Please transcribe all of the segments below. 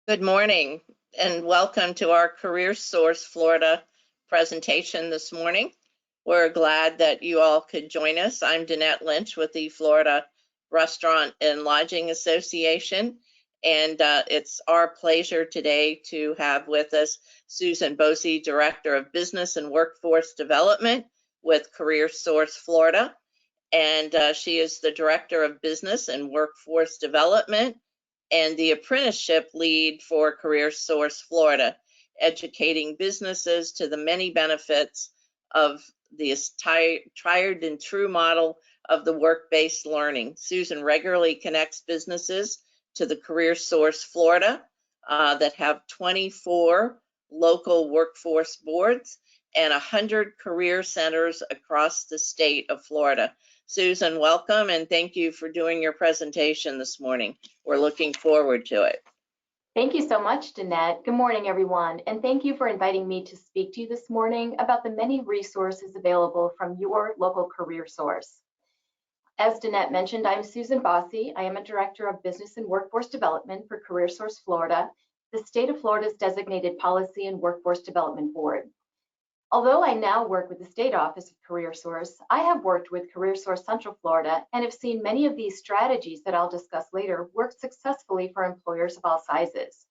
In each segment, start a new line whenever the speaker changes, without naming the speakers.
Good morning and welcome to our CareerSource Florida presentation this morning. We're glad that you all could join us. I'm Danette Lynch with the Florida Restaurant and Lodging Association, and it's our pleasure today to have with us Susan Bosey, Director of Business and Workforce Development with CareerSource Florida, and she is the Director of Business and Workforce Development and the apprenticeship lead for CareerSource Florida, educating businesses to the many benefits of this tried and true model of the work-based learning. Susan regularly connects businesses to the CareerSource Florida that have 24 local workforce boards and 100 career centers across the state of Florida. Susan, welcome, and thank you for doing your presentation this morning. We're looking forward to it.
Thank you so much, Danette. Good morning, everyone, and thank you for inviting me to speak to you this morning about the many resources available from your local CareerSource. As Danette mentioned, I'm Susan Bosey. I am a Director of Business and Workforce Development for CareerSource Florida, the state of Florida's designated policy and workforce development board. Although I now work with the State Office of CareerSource, I have worked with CareerSource Central Florida and have seen many of these strategies that I'll discuss later work successfully for employers of all sizes.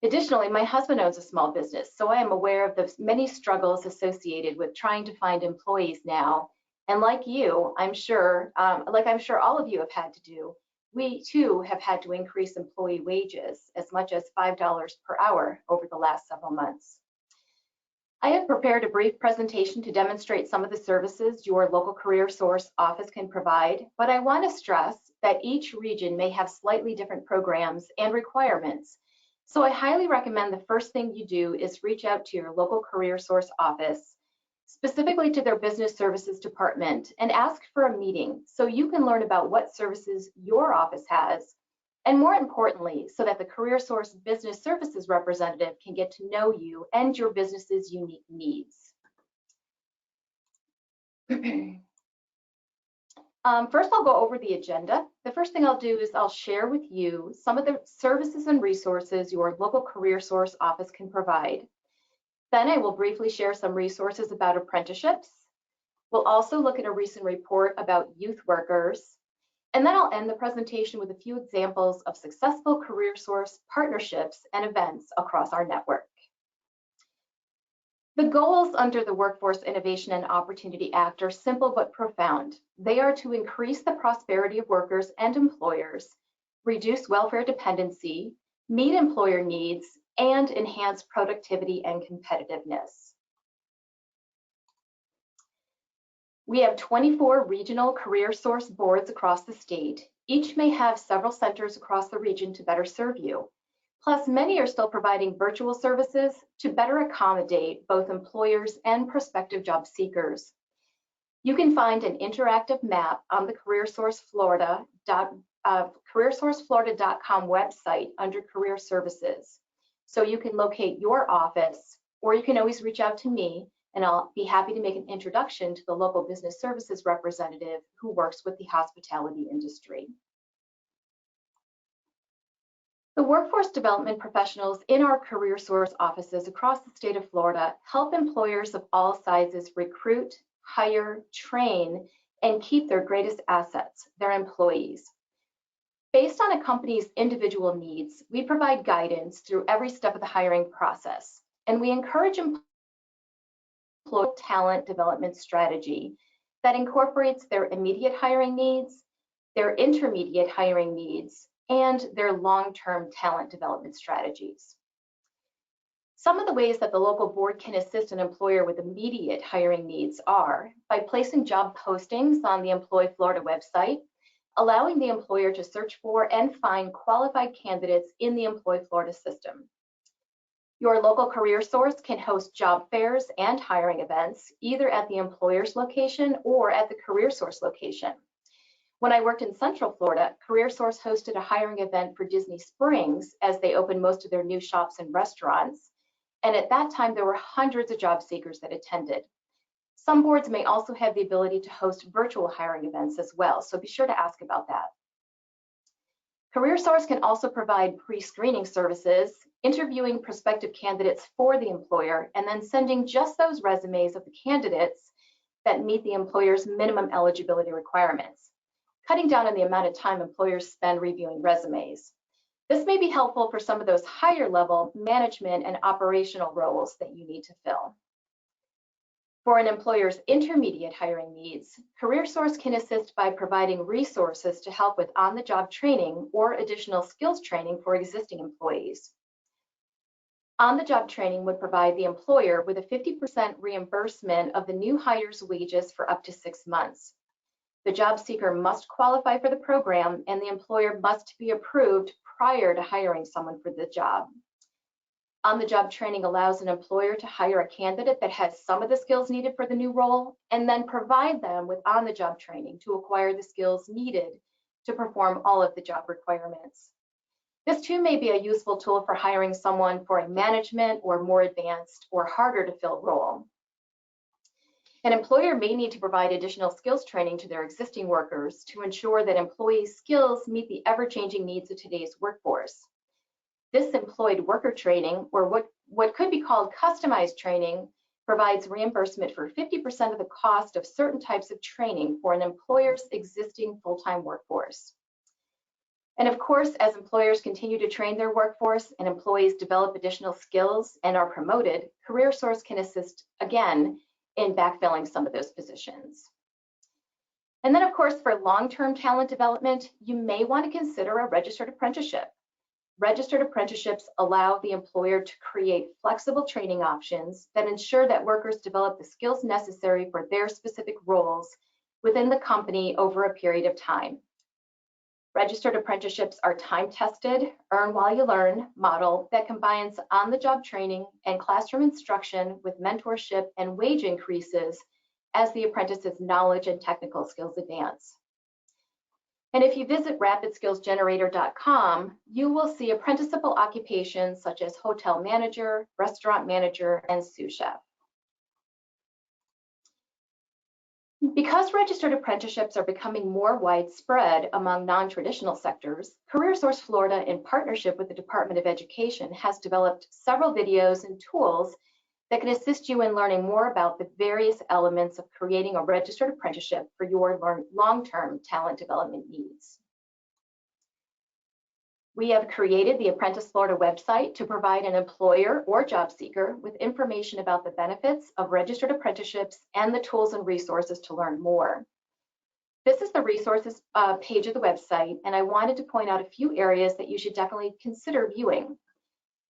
Additionally, my husband owns a small business, so I am aware of the many struggles associated with trying to find employees now. And like you, I'm sure all of you have had to do, we too have had to increase employee wages as much as $5 per hour over the last several months. I have prepared a brief presentation to demonstrate some of the services your local CareerSource office can provide, but I want to stress that each region may have slightly different programs and requirements. So I highly recommend the first thing you do is reach out to your local CareerSource office, specifically to their business services department, and ask for a meeting so you can learn about what services your office has, and more importantly, so that the CareerSource business services representative can get to know you and your business's unique needs. First, I'll go over the agenda. The first thing I'll do is I'll share with you some of the services and resources your local CareerSource office can provide. Then I will briefly share some resources about apprenticeships. We'll also look at a recent report about youth workers. And then I'll end the presentation with a few examples of successful CareerSource partnerships and events across our network. The goals under the Workforce Innovation and Opportunity Act are simple but profound. They are to increase the prosperity of workers and employers, reduce welfare dependency, meet employer needs, and enhance productivity and competitiveness. We have 24 regional CareerSource boards across the state. Each may have several centers across the region to better serve you. Plus, many are still providing virtual services to better accommodate both employers and prospective job seekers. You can find an interactive map on the CareerSourceFlorida.com website under Career Services. So you can locate your office, or you can always reach out to me, and I'll be happy to make an introduction to the local business services representative who works with the hospitality industry. The workforce development professionals in our CareerSource offices across the state of Florida help employers of all sizes recruit, hire, train, and keep their greatest assets, their employees. Based on a company's individual needs, we provide guidance through every step of the hiring process, and we encourage employee talent development strategy that incorporates their immediate hiring needs, their intermediate hiring needs, and their long-term talent development strategies. Some of the ways that the local board can assist an employer with immediate hiring needs are by placing job postings on the Employ Florida website, allowing the employer to search for and find qualified candidates in the Employ Florida system. Your local CareerSource can host job fairs and hiring events, either at the employer's location or at the CareerSource location. When I worked in Central Florida, CareerSource hosted a hiring event for Disney Springs as they opened most of their new shops and restaurants. And at that time, there were hundreds of job seekers that attended. Some boards may also have the ability to host virtual hiring events as well, so be sure to ask about that. CareerSource can also provide pre-screening services, interviewing prospective candidates for the employer, and then sending just those resumes of the candidates that meet the employer's minimum eligibility requirements, cutting down on the amount of time employers spend reviewing resumes. This may be helpful for some of those higher level management and operational roles that you need to fill. For an employer's intermediate hiring needs, CareerSource can assist by providing resources to help with on-the-job training or additional skills training for existing employees. On-the-job training would provide the employer with a 50% reimbursement of the new hire's wages for up to 6 months. The job seeker must qualify for the program, and the employer must be approved prior to hiring someone for the job. On-the-job training allows an employer to hire a candidate that has some of the skills needed for the new role, and then provide them with on-the-job training to acquire the skills needed to perform all of the job requirements. This too may be a useful tool for hiring someone for a management or more advanced or harder to fill role. An employer may need to provide additional skills training to their existing workers to ensure that employees' skills meet the ever-changing needs of today's workforce. This employed worker training, or what could be called customized training, provides reimbursement for 50% of the cost of certain types of training for an employer's existing full-time workforce. And of course, as employers continue to train their workforce and employees develop additional skills and are promoted, CareerSource can assist again in backfilling some of those positions. And then of course, for long-term talent development, you may want to consider a registered apprenticeship. Registered apprenticeships allow the employer to create flexible training options that ensure that workers develop the skills necessary for their specific roles within the company over a period of time. Registered apprenticeships are time-tested, earn while you learn model that combines on-the-job training and classroom instruction with mentorship and wage increases as the apprentice's knowledge and technical skills advance. And if you visit rapidskillsgenerator.com, you will see apprenticeable occupations such as hotel manager, restaurant manager, and sous chef. Because registered apprenticeships are becoming more widespread among non-traditional sectors, CareerSource Florida, in partnership with the Department of Education, has developed several videos and tools that can assist you in learning more about the various elements of creating a registered apprenticeship for your long-term talent development needs. We have created the Apprentice Florida website to provide an employer or job seeker with information about the benefits of registered apprenticeships and the tools and resources to learn more. This is the resources page of the website, and I wanted to point out a few areas that you should definitely consider viewing.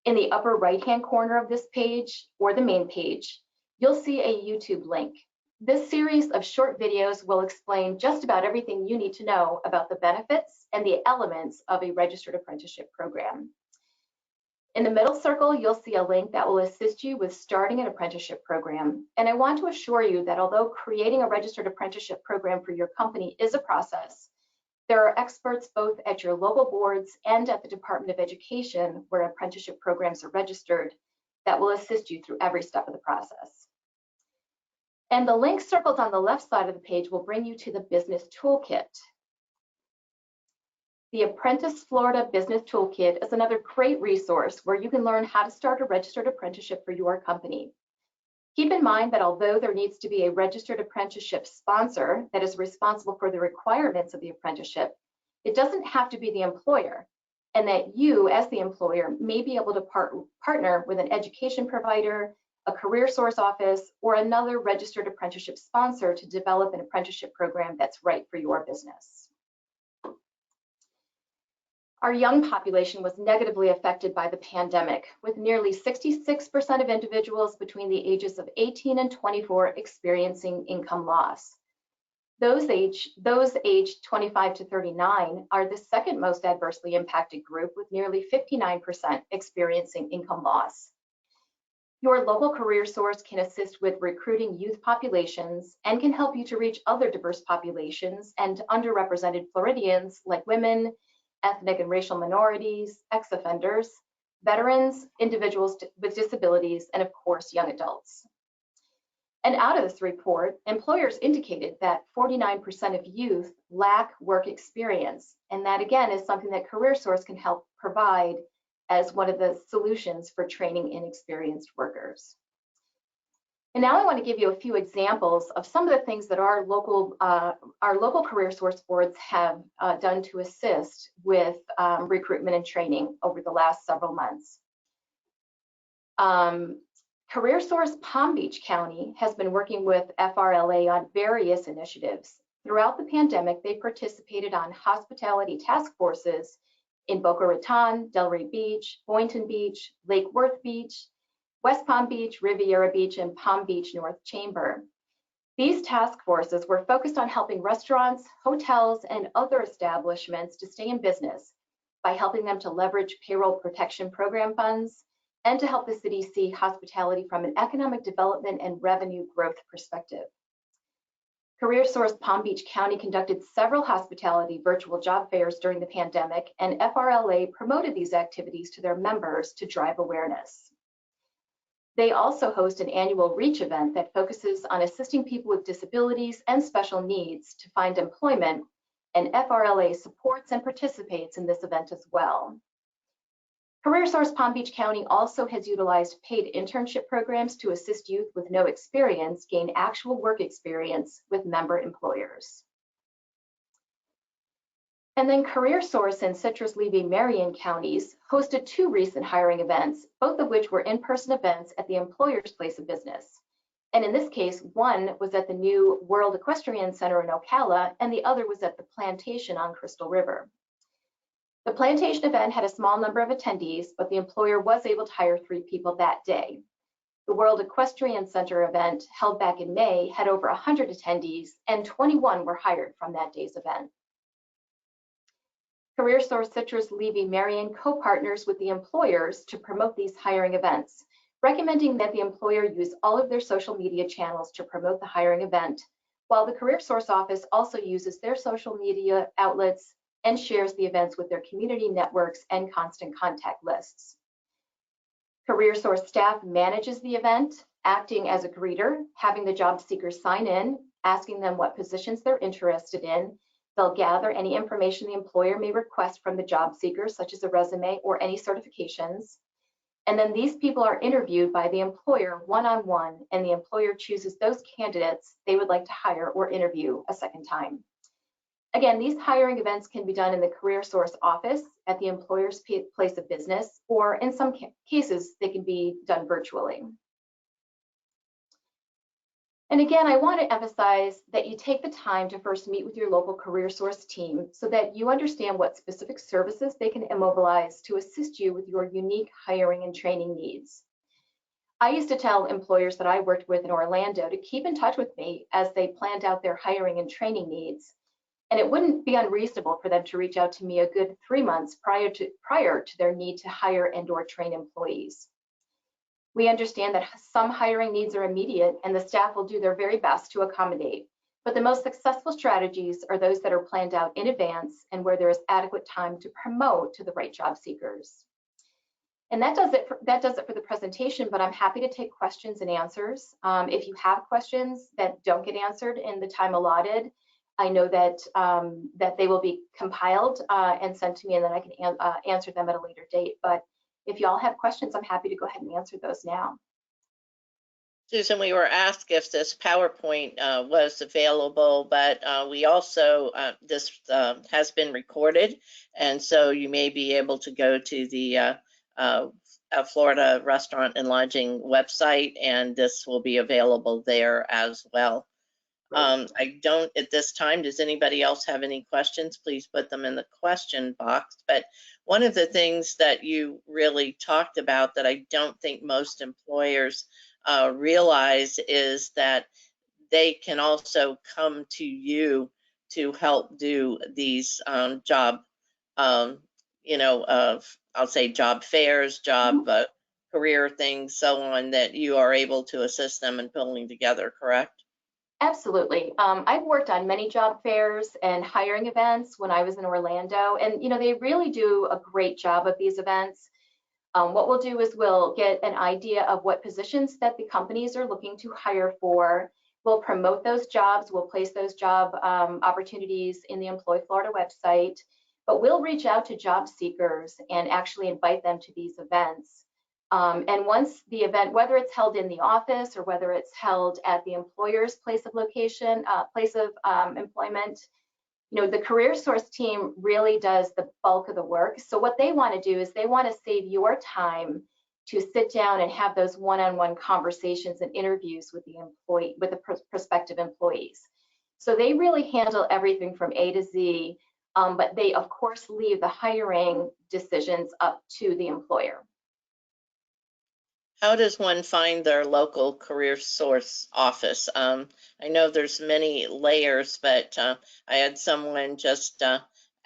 In the upper right-hand corner of this page, or the main page, you'll see a YouTube link. This series of short videos will explain just about everything you need to know about the benefits and the elements of a registered apprenticeship program. In the middle circle, you'll see a link that will assist you with starting an apprenticeship program. And I want to assure you that although creating a registered apprenticeship program for your company is a process, there are experts both at your local boards and at the Department of Education where apprenticeship programs are registered that will assist you through every step of the process. And the link circled on the left side of the page will bring you to the Business Toolkit. The Apprentice Florida Business Toolkit is another great resource where you can learn how to start a registered apprenticeship for your company. Keep in mind that although there needs to be a registered apprenticeship sponsor that is responsible for the requirements of the apprenticeship, it doesn't have to be the employer, and that you, as the employer, may be able to partner with an education provider, a CareerSource office, or another registered apprenticeship sponsor to develop an apprenticeship program that's right for your business. Our young population was negatively affected by the pandemic, with nearly 66% of individuals between the ages of 18 and 24 experiencing income loss. Those aged 25 to 39 are the second most adversely impacted group, with nearly 59% experiencing income loss. Your local CareerSource can assist with recruiting youth populations and can help you to reach other diverse populations and underrepresented Floridians like women, ethnic and racial minorities, ex-offenders, veterans, individuals with disabilities, and of course, young adults. And out of this report, employers indicated that 49% of youth lack work experience. And that again is something that CareerSource can help provide as one of the solutions for training inexperienced workers. And now I want to give you a few examples of some of the things that our local CareerSource boards have done to assist with recruitment and training over the last several months. CareerSource Palm Beach County has been working with FRLA on various initiatives. Throughout the pandemic, they participated on hospitality task forces in Boca Raton, Delray Beach, Boynton Beach, Lake Worth Beach, West Palm Beach, Riviera Beach, and Palm Beach North Chamber. These task forces were focused on helping restaurants, hotels, and other establishments to stay in business by helping them to leverage payroll protection program funds and to help the city see hospitality from an economic development and revenue growth perspective. CareerSource Palm Beach County conducted several hospitality virtual job fairs during the pandemic, and FRLA promoted these activities to their members to drive awareness. They also host an annual REACH event that focuses on assisting people with disabilities and special needs to find employment, and FRLA supports and participates in this event as well. CareerSource Palm Beach County also has utilized paid internship programs to assist youth with no experience gain actual work experience with member employers. And then CareerSource and Citrus, Levy, Marion counties hosted 2 recent hiring events, both of which were in-person events at the employer's place of business. And in this case, one was at the new World Equestrian Center in Ocala, and the other was at the Plantation on Crystal River. The Plantation event had a small number of attendees, but the employer was able to hire 3 people that day. The World Equestrian Center event, held back in May, had over 100 attendees, and 21 were hired from that day's event. CareerSource Citrus, Levy, Marion co-partners with the employers to promote these hiring events, recommending that the employer use all of their social media channels to promote the hiring event, while the CareerSource office also uses their social media outlets and shares the events with their community networks and constant contact lists. CareerSource staff manages the event, acting as a greeter, having the job seekers sign in, asking them what positions they're interested in. They'll gather any information the employer may request from the job seekers, such as a resume or any certifications. And then these people are interviewed by the employer one-on-one, and the employer chooses those candidates they would like to hire or interview a second time. Again, these hiring events can be done in the CareerSource office at the employer's place of business, or in some cases, they can be done virtually. And again, I want to emphasize that you take the time to first meet with your local CareerSource team so that you understand what specific services they can immobilize to assist you with your unique hiring and training needs. I used to tell employers that I worked with in Orlando to keep in touch with me as they planned out their hiring and training needs. And it wouldn't be unreasonable for them to reach out to me a good 3 months prior to their need to hire and/or train employees. We understand that some hiring needs are immediate, and the staff will do their very best to accommodate. But the most successful strategies are those that are planned out in advance and where there is adequate time to promote to the right job seekers. And that does it for the presentation, but I'm happy to take questions and answers. If you have questions that don't get answered in the time allotted, I know that that they will be compiled and sent to me, and then I can answer them at a later date. But if y'all have questions, I'm happy to go ahead and answer those now.
Susan, we were asked if this PowerPoint was available, but we also, this has been recorded, and so you may be able to go to the Florida Restaurant and Lodging website, and this will be available there as well. I don't at this time. Does anybody else have any questions? Please put them in the question box. But one of the things that you really talked about that I don't think most employers realize is that they can also come to you to help do these job, you know, I'll say job fairs, job career things, so on, that you are able to assist them in pulling together, correct?
Absolutely. I've worked on many job fairs and hiring events when I was in Orlando, and you know, they really do a great job of these events. What we'll do is we'll get an idea of what positions that the companies are looking to hire for. We'll promote those jobs. We'll place those job opportunities in the Employ Florida website, but we'll reach out to job seekers and actually invite them to these events. And once the event, whether it's held in the office or whether it's held at the employer's place of location, place of employment, you know, the CareerSource team really does the bulk of the work. So what they want to do is they want to save your time to sit down and have those one-on-one conversations and interviews with the employee, with the prospective employees. So they really handle everything from A to Z, but they of course leave the hiring decisions up to the employer.
How does one find their local CareerSource office? I know there's many layers, but I had someone just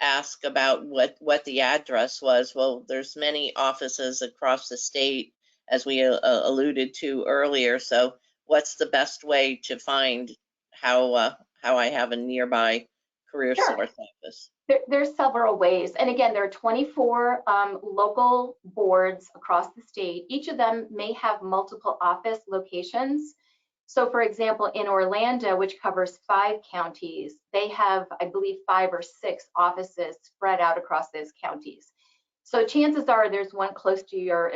ask about what the address was. Well, there's many offices across the state, as we alluded to earlier. So what's the best way to find how I have a nearby CareerSource office?
There's several ways. And again, there are 24 local boards across the state. Each of them may have multiple office locations. So for example, in Orlando, which covers 5 counties, they have, I believe, 5 or 6 offices spread out across those counties. So chances are there's one close to your,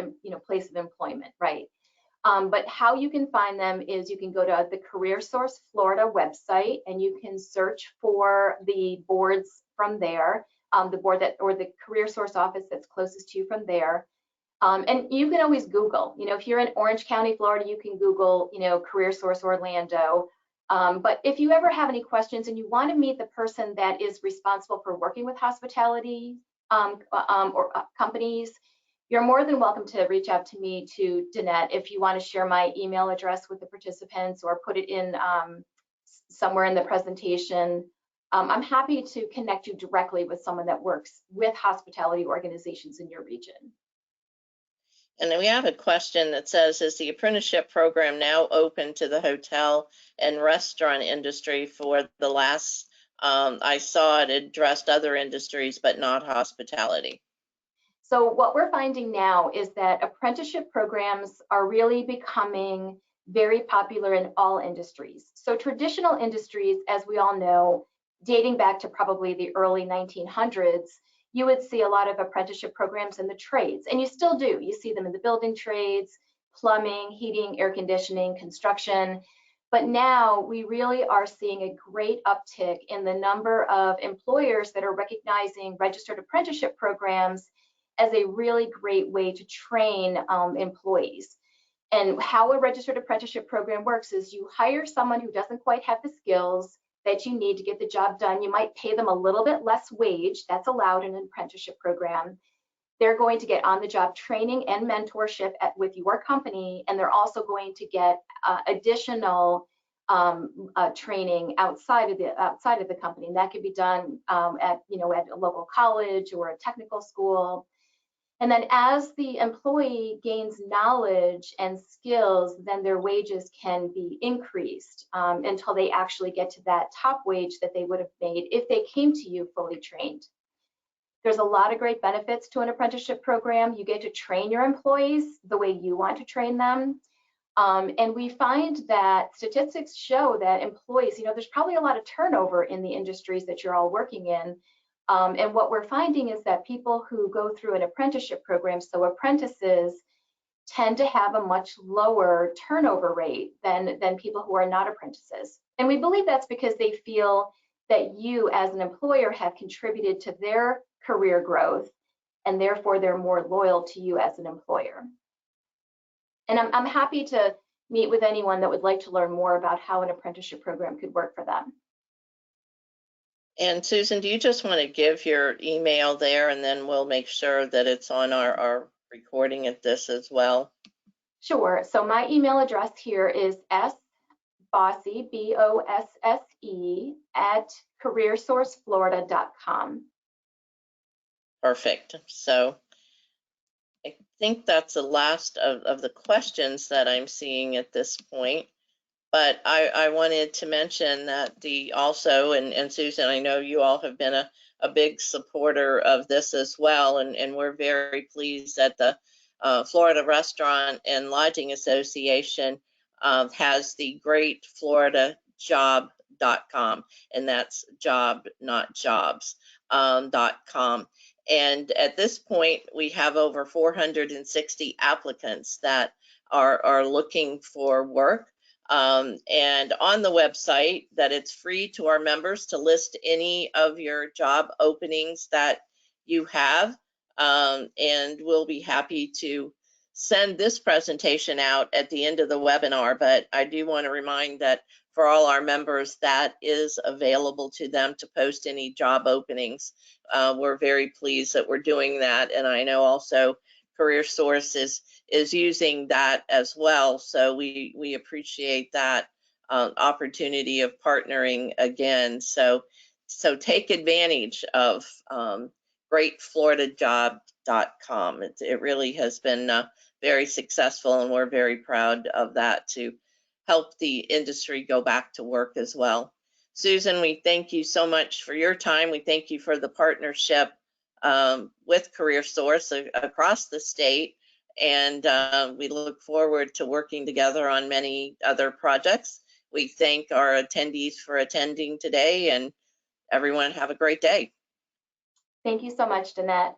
place of employment, right? But how you can find them is you can go to the CareerSource Florida website and you can search for the boards from there, the board that, or the CareerSource office that's closest to you from there. And you can always Google, if you're in Orange County, Florida, you can Google, CareerSource Orlando. But if you ever have any questions and you want to meet the person that is responsible for working with hospitality or companies, you're more than welcome to reach out to me, to Danette, if you want to share my email address with the participants or put it in somewhere in the presentation. I'm happy to connect you directly with someone that works with hospitality organizations in your region.
And then we have a question that says, is the apprenticeship program now open to the hotel and restaurant industry? For the last, I saw it addressed other industries, but not hospitality.
So what we're finding now is that apprenticeship programs are really becoming very popular in all industries. So traditional industries, as we all know, dating back to probably the early 1900s, you would see a lot of apprenticeship programs in the trades, and you still do. You see them in the building trades, plumbing, heating, air conditioning, construction. But now we really are seeing a great uptick in the number of employers that are recognizing registered apprenticeship programs as a really great way to train employees. And how a registered apprenticeship program works is you hire someone who doesn't quite have the skills that you need to get the job done. You might pay them a little bit less wage. That's allowed in an apprenticeship program. They're going to get on-the-job training and mentorship with your company, and they're also going to get additional training outside of the company. And that could be done at a local college or a technical school. And then as the employee gains knowledge and skills, then their wages can be increased until they actually get to that top wage that they would have made if they came to you fully trained. There's a lot of great benefits to an apprenticeship program. You get to train your employees the way you want to train them. And we find that statistics show that employees, there's probably a lot of turnover in the industries that you're all working in. And what we're finding is that people who go through an apprenticeship program, so apprentices, tend to have a much lower turnover rate than people who are not apprentices. And we believe that's because they feel that you as an employer have contributed to their career growth, and therefore they're more loyal to you as an employer. And I'm happy to meet with anyone that would like to learn more about how an apprenticeship program could work for them.
And Susan, do you just want to give your email there, and then we'll make sure that it's on our recording at this as well?
Sure. So my email address here is sbosse, B-O-S-S-E, @careersourceflorida.com.
Perfect. So I think that's the last of the questions that I'm seeing at this point. But I wanted to mention that and Susan, I know you all have been a big supporter of this as well, and we're very pleased that the Florida Restaurant and Lodging Association has the greatfloridajob.com, and that's job, not jobs, .com. And at this point, we have over 460 applicants that are looking for work. And on the website, that it's free to our members to list any of your job openings that you have. And we'll be happy to send this presentation out at the end of the webinar, but I do want to remind that for all our members, that is available to them to post any job openings. We're very pleased that we're doing that, and I know also CareerSource is using that as well, so we appreciate that opportunity of partnering again. So take advantage of greatfloridajob.com. It really has been very successful, and we're very proud of that to help the industry go back to work as well. Susan, we thank you so much for your time. We thank you for the partnership with CareerSource across the state, and we look forward to working together on many other projects. We thank our attendees for attending today, and everyone have a great day.
Thank you so much, Danette.